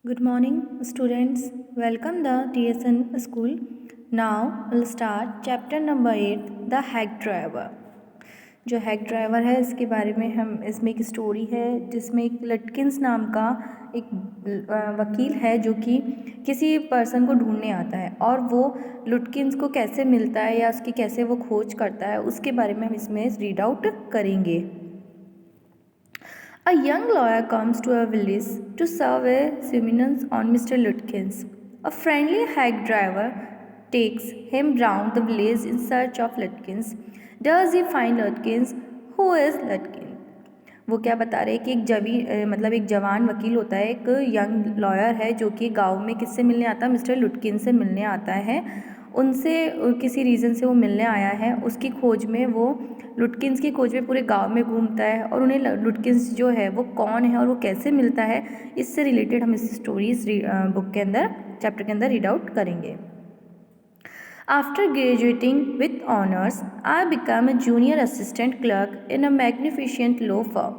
Good morning, students. Welcome the TSN school. Now we'll start chapter number 8, the hack driver. जो hack driver है इसके बारे में हम इसमें एक स्टोरी है जिसमें एक लटकिंस नाम का एक वकील है जो कि किसी पर्सन को ढूंढने आता है और वो लुटकिंस को कैसे मिलता है या उसकी कैसे वो खोज करता है उसके बारे में हम इसमें रीड आउट करेंगे. A young lawyer comes to a village to serve a summons on Mr. Lutkins. A friendly hack driver takes him round the village in search of Lutkins. Does he find Lutkins? Who is Lutkin? वो क्या बता रहे हैं कि एक जवान वकील होता है, एक यंग लॉयर है जो कि गांव में किससे मिलने आता है, मिस्टर लुटकिन से मिलने आता है. उनसे किसी रीज़न से वो मिलने आया है. उसकी खोज में वो लुटकिंस की खोज में पूरे गांव में घूमता है और उन्हें लुटकिंस जो है वो कौन है और वो कैसे मिलता है, इससे रिलेटेड हम इस स्टोरीज बुक के अंदर चैप्टर के अंदर रीड आउट करेंगे. After graduating with honors, I became a junior assistant clerk in a magnificent law firm.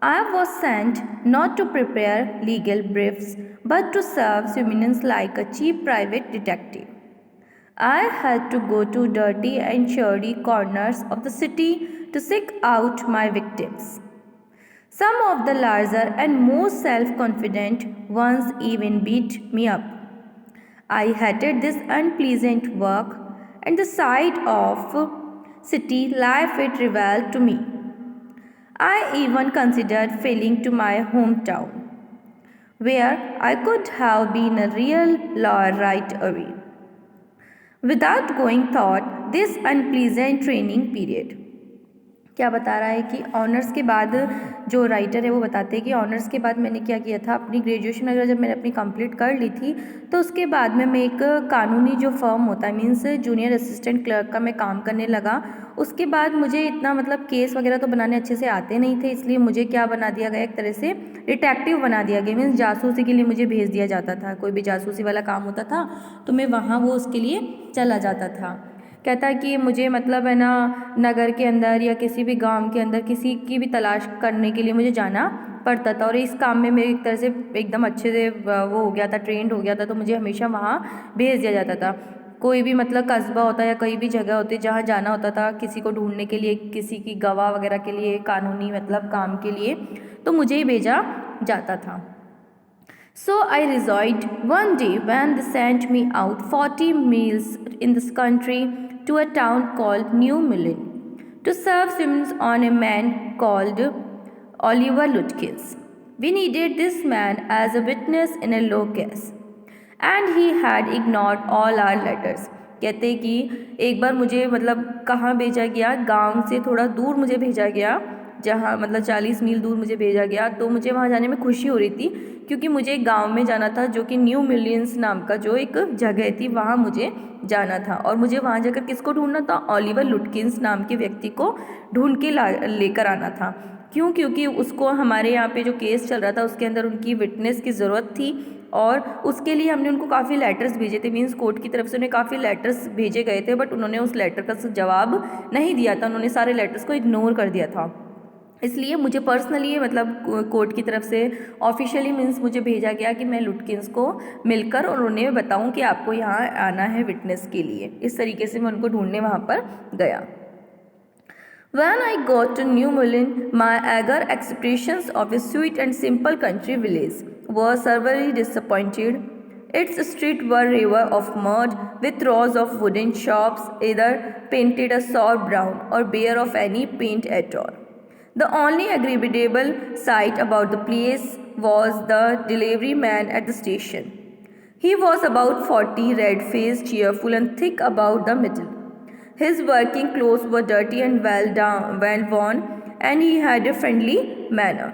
I was sent not to prepare legal briefs but to serve summons like a cheap private detective. I had to go to dirty and shady corners of the city to seek out my victims. Some of the larger and more self-confident ones even beat me up. I hated this unpleasant work and the sight of city life it reviled to me. I even considered failing to my hometown, where I could have been a real lawyer right away, without going thought this unpleasant training period. क्या बता रहा है कि honours के बाद जो writer है वो बताते हैं कि ऑनर्स के बाद मैंने क्या किया था, अपनी ग्रेजुएशन वगैरह जब मैंने अपनी कंप्लीट कर ली थी तो उसके बाद में मैं एक कानूनी जो फर्म होता है मीन्स जूनियर असिस्टेंट क्लर्क का मैं काम करने लगा. उसके बाद मुझे इतना केस वगैरह तो बनाने अच्छे से आते नहीं थे, इसलिए मुझे क्या बना दिया गया, एक तरह से डिटेक्टिव बना दिया गया. मीन्स जासूसी के लिए मुझे भेज दिया जाता था. कोई भी जासूसी वाला काम होता था तो मैं वहाँ वो उसके लिए चला जाता था. कहता है कि मुझे है ना नगर के अंदर या किसी भी गांव के अंदर किसी की भी तलाश करने के लिए मुझे जाना पड़ता था और इस काम में मैं एक तरह से एकदम अच्छे से वो हो गया था, ट्रेंड हो गया था, तो मुझे हमेशा वहाँ भेज दिया जाता था. कोई भी कस्बा होता या कहीं भी जगह होती जहाँ जाना होता था किसी को ढूंढने के लिए, किसी की गवाह वगैरह के लिए, कानूनी काम के लिए, तो मुझे ही भेजा जाता था. So I resolved one day when they sent me out 40 miles in this country to a town called New Millen to serve summons on a man called Oliver Lutkins. We needed this man as a witness in a law case, and he had ignored all our letters. कहते हैं कि एक बार मुझे कहाँ भेजा गया, गांव से थोड़ा दूर मुझे भेजा गया, जहाँ 40 मील दूर मुझे भेजा गया. तो मुझे वहाँ जाने में खुशी हो रही थी क्योंकि मुझे एक गांव में जाना था जो कि न्यू मिलियंस नाम का जो एक जगह थी, वहाँ मुझे जाना था. और मुझे वहाँ जाकर किसको ढूंढना था, ओलिवर लुटकिंस नाम के व्यक्ति को ढूंढ के लेकर आना था. क्यों? क्योंकि उसको हमारे यहाँ पे जो केस चल रहा था उसके अंदर उनकी विटनेस की ज़रूरत थी और उसके लिए हमने उनको काफ़ी लेटर्स भेजे थे. मीन्स कोर्ट की तरफ से उन्हें काफ़ी लेटर्स भेजे गए थे, बट उन्होंने उस लेटर का जवाब नहीं दिया था. उन्होंने सारे लेटर्स को इग्नोर कर दिया था. इसलिए मुझे पर्सनली कोर्ट की तरफ से ऑफिशियली मीन्स मुझे भेजा गया कि मैं लुटकिंस को मिलकर और उन्हें बताऊं कि आपको यहाँ आना है विटनेस के लिए. इस तरीके से मैं उनको ढूंढने वहाँ पर गया. When I got to New Mullen, my eager expectations of a sweet and simple country village were severely disappointed. Its streets were river of mud with rows of wooden shops, either painted a sour brown or bare of any paint at all. The only agreeable sight about the place was the delivery man at the station. He was about 40, red-faced, cheerful, and thick about the middle. His working clothes were dirty and well worn, and he had a friendly manner.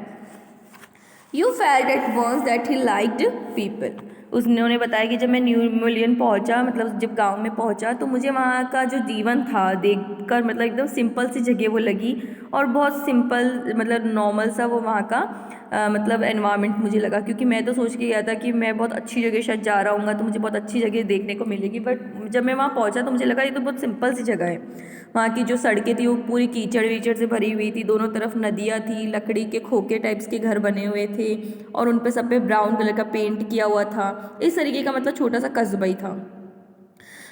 You felt at once that he liked people. उन्होंने बताया कि जब मैं new million पहुंचा, जब गांव में पहुंचा, तो मुझे वहाँ का जो जीवन था देखकर एकदम सिंपल सी जगह वो लगी और बहुत सिंपल नॉर्मल सा वो वहाँ का एनवायरनमेंट मुझे लगा. क्योंकि मैं तो सोच के गया था कि मैं बहुत अच्छी जगह शायद जा रहा हूँ तो मुझे बहुत अच्छी जगह देखने को मिलेगी, बट जब मैं वहाँ पहुँचा तो मुझे लगा ये तो बहुत सिंपल सी जगह है। वहाँ की जो सड़कें थी वो पूरी कीचड़ वीचड़ से भरी हुई थी, दोनों तरफ नदियाँ थी, लकड़ी के खोखे टाइप्स के घर बने हुए थे और उन पे सब पे ब्राउन कलर का पेंट किया हुआ था। इस तरीके का मतलब छोटा सा कस्बा ही था।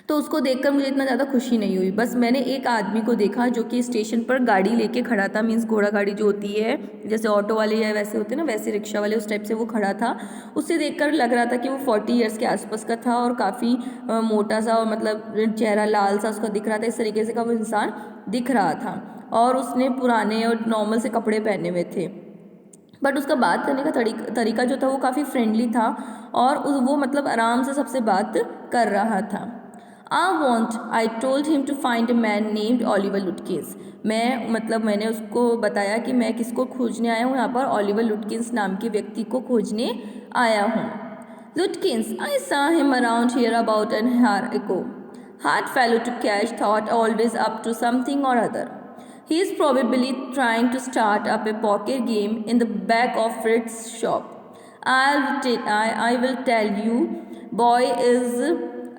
तो उसको देखकर मुझे इतना ज़्यादा खुशी नहीं हुई। बस मैंने एक आदमी को देखा जो कि स्टेशन पर गाड़ी लेके खड़ा था, मीन्स घोड़ा गाड़ी जो होती है, जैसे ऑटो वाले या वैसे होते हैं ना, वैसे रिक्शा वाले, उस टाइप से वो खड़ा था। उसे देखकर लग रहा था कि वो 40 ईयर्स के आसपास का था और काफ़ी मोटा सा और मतलब चेहरा लाल सा उसका दिख रहा था। इस तरीके से का वो इंसान दिख रहा था और उसने पुराने और नॉर्मल से कपड़े पहने हुए थे। बट उसका बात करने का तरीका जो था वो काफ़ी फ्रेंडली था और वो मतलब आराम से सबसे बात कर रहा था। I told him to find a man named Oliver Lutkins. मैंने उसको बताया कि मैं किसको खोजने आया हूँ यहाँ पर, ऑलिवर लुटकिंस नाम के व्यक्ति को खोजने आया हूँ। Lutkins, I saw him around here about an hour ago. Hard fellow to catch, thought always up to something or other. He is probably trying to start up a poker game in the back of Fritz's shop. I will tell you, boy, is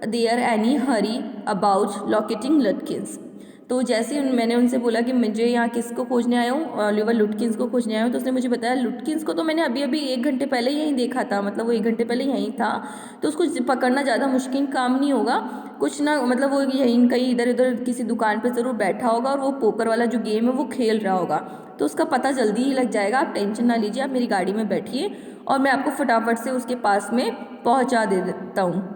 there any hurry about locating Lutkins. तो जैसे ही मैंने उनसे बोला कि मुझे यहाँ किसको खोजने आया हूँ, ऑलिवर लुटकिंस को खोजने आया हूँ, तो उसने मुझे बताया लुटकिंस को तो मैंने अभी अभी 1 घंटे पहले यहीं देखा था, मतलब वो 1 घंटे पहले यहीं था, तो उसको पकड़ना ज़्यादा मुश्किल काम नहीं होगा। कुछ ना मतलब वो यहीं कहीं इधर उधर किसी दुकान पर ज़रूर बैठा होगा और वो पोकर वाला जो गेम है वो खेल रहा होगा, तो उसका पता जल्दी ही लग जाएगा। आप टेंशन ना लीजिए, आप मेरी गाड़ी में बैठिए और मैं आपको फटाफट से उसके पास में पहुँचा दे देता हूँ।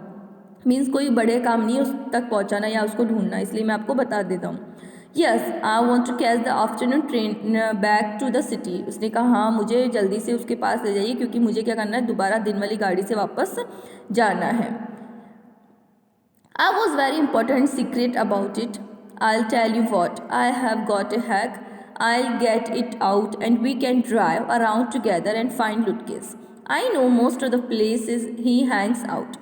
मीन्स कोई बड़े काम नहीं है उस तक पहुंचाना या उसको ढूंढना, इसलिए मैं आपको बता देता हूँ। Yes, I want to catch the afternoon train back to the city. उसने कहा हाँ, मुझे जल्दी से उसके पास ले जाइए क्योंकि मुझे क्या करना है, दोबारा दिन वाली गाड़ी से वापस जाना है। I was very important secret about it. I tell you what, I have got a hack, I get it out and we can drive around together and find lootcase. I know most of the places he hangs out.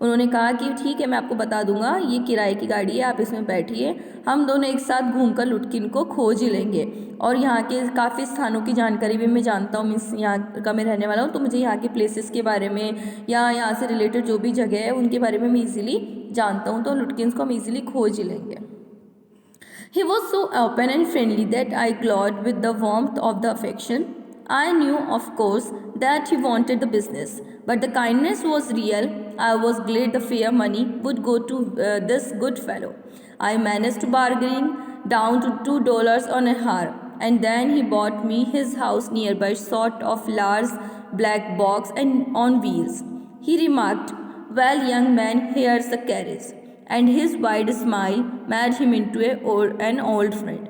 उन्होंने कहा कि ठीक है, मैं आपको बता दूंगा, ये किराए की गाड़ी है, आप इसमें बैठिए, हम दोनों एक साथ घूमकर लुटकिन को खोज ही लेंगे। और यहाँ के काफ़ी स्थानों की जानकारी भी मैं जानता हूँ, मीन्स यहाँ का मैं रहने वाला हूँ, तो मुझे यहाँ के प्लेसेस के बारे में या यहाँ से रिलेटेड जो भी जगह है उनके बारे में मैं ईजिली जानता हूँ, तो लुटकिन्स को हम ईजिली खोज ही लेंगे। He was so open and friendly that I glowed with the warmth of the affection. I knew, of course, that he wanted the business, but the kindness was real. I was glad the fair money would go to this good fellow. I managed to bargain down to $2 on a hour, and then he bought me his house nearby, sort of large black box and on wheels. He remarked, "Well, young man, here's the carriage," and his wide smile made him into an old friend.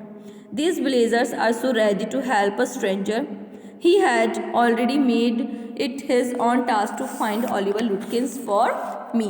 These blazers are so ready to help a stranger. He had already made it his own task to find Oliver Lutkins for me.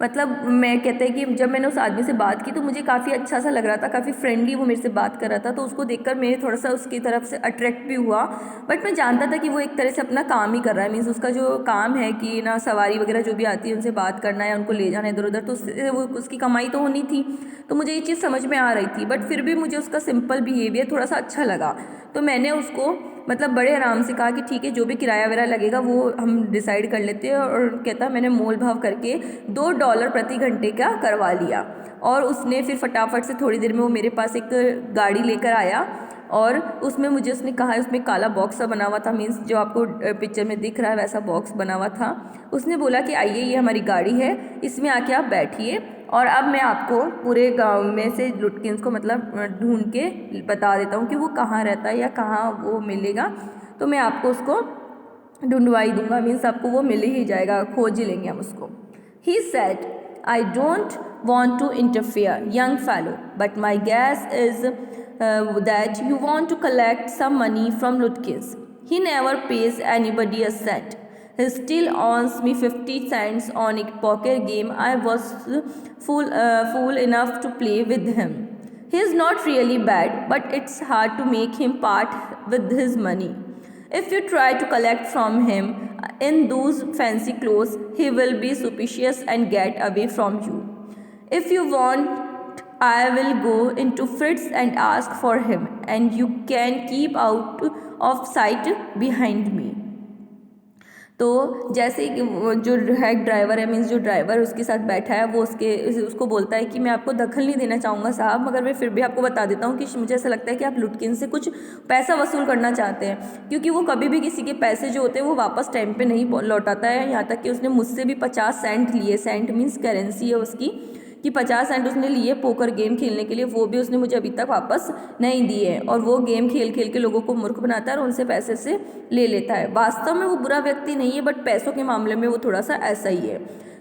मतलब मैं कहते हैं कि जब मैंने उस आदमी से बात की तो मुझे काफ़ी अच्छा सा लग रहा था, काफ़ी फ्रेंडली वो मेरे से बात कर रहा था, तो उसको देखकर मेरे थोड़ा सा उसकी तरफ से अट्रैक्ट भी हुआ। बट मैं जानता था कि वो एक तरह से अपना काम ही कर रहा है, मीन्स उसका जो काम है कि ना सवारी वगैरह जो भी आती है उनसे बात करना या उनको ले जाना इधर उधर, तो उससे वो उसकी कमाई तो होनी थी, तो मुझे ये चीज़ समझ में आ रही थी। बट फिर भी मुझे उसका सिंपल बिहेवियर थोड़ा सा अच्छा लगा, तो मैंने उसको मतलब बड़े आराम से कहा कि ठीक है, जो भी किराया वगैरह लगेगा वो हम डिसाइड कर लेते हैं। और कहता मैंने मोल भाव करके $2 प्रति घंटे का करवा लिया। और उसने फिर फटाफट से थोड़ी देर में वो मेरे पास एक गाड़ी लेकर आया और उसमें मुझे उसने कहा, उसमें काला बॉक्स सा बना हुआ था, मीन्स जो आपको पिक्चर में दिख रहा है वैसा बॉक्स बना हुआ था। उसने बोला कि आइए, ये हमारी गाड़ी है, इसमें आके आप बैठिए और अब मैं आपको पूरे गांव में से लुटकिंस को मतलब ढूंढ के बता देता हूँ कि वो कहाँ रहता है या कहाँ वो मिलेगा, तो मैं आपको उसको ढूंढवा ही दूंगा, मीन्स आपको वो मिल ही जाएगा, खोज ही लेंगे हम उसको। He said, "I don't want to interfere, young fellow, but my guess is that you want to collect some money from Lutkins. He never pays anybody a cent. He still owes me 50 cents on a poker game I was fool enough to play with him. He is not really bad, but it's hard to make him part with his money. If you try to collect from him in those fancy clothes, he will be suspicious and get away from you. If you want, I will go into Fritz and ask for him, and you can keep out of sight behind me." तो जैसे ही जो hack driver है, means जो driver उसके साथ बैठा है, वो उसको बोलता है कि मैं आपको दखल नहीं देना चाहूँगा साहब, मगर मैं फिर भी आपको बता देता हूँ कि मुझे ऐसा लगता है कि आप लुटकिन से कुछ पैसा वसूल करना चाहते हैं, क्योंकि वो कभी भी किसी के पैसे जो होते हैं वो वापस टाइम पे नहीं लौटाता है। यहाँ तक कि उसने मुझसे भी 50 सेंट लिए, सेंट मीन्स करेंसी है उसकी, कि 50 सेंट उसने लिए पोकर गेम खेलने के लिए, वो भी उसने मुझे अभी तक वापस नहीं दिए। और वो गेम खेल खेल के लोगों को मूर्ख बनाता है और उनसे पैसे से ले लेता है। वास्तव में वो बुरा व्यक्ति नहीं है, बट पैसों के मामले में वो थोड़ा सा ऐसा ही है।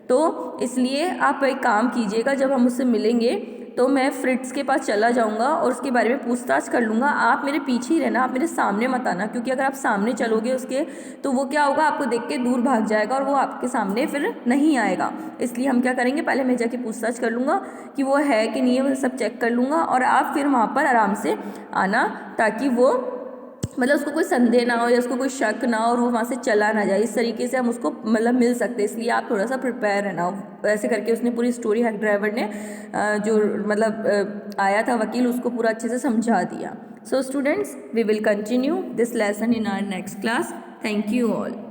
तो इसलिए आप एक काम कीजिएगा, जब हम उससे मिलेंगे तो मैं फ्रिट्स के पास चला जाऊंगा और उसके बारे में पूछताछ कर लूँगा। आप मेरे पीछे ही रहना, आप मेरे सामने मत आना, क्योंकि अगर आप सामने चलोगे उसके तो वो क्या होगा, आपको देख के दूर भाग जाएगा और वो आपके सामने फिर नहीं आएगा। इसलिए हम क्या करेंगे, पहले मैं जाके पूछताछ कर लूँगा कि वो है कि नहीं है, वो सब चेक कर लूँगा, और आप फिर वहाँ पर आराम से आना, ताकि वो मतलब उसको कोई संदेह ना हो या उसको कोई शक ना हो और वो वहाँ से चला ना जाए। इस तरीके से हम उसको मतलब मिल सकते हैं, इसलिए आप थोड़ा सा प्रिपेयर रहना। ऐसे करके उसने पूरी स्टोरी हैक ड्राइवर ने जो मतलब आया था वकील, उसको पूरा अच्छे से समझा दिया। So students, we will continue this lesson in our next class. Thank you all.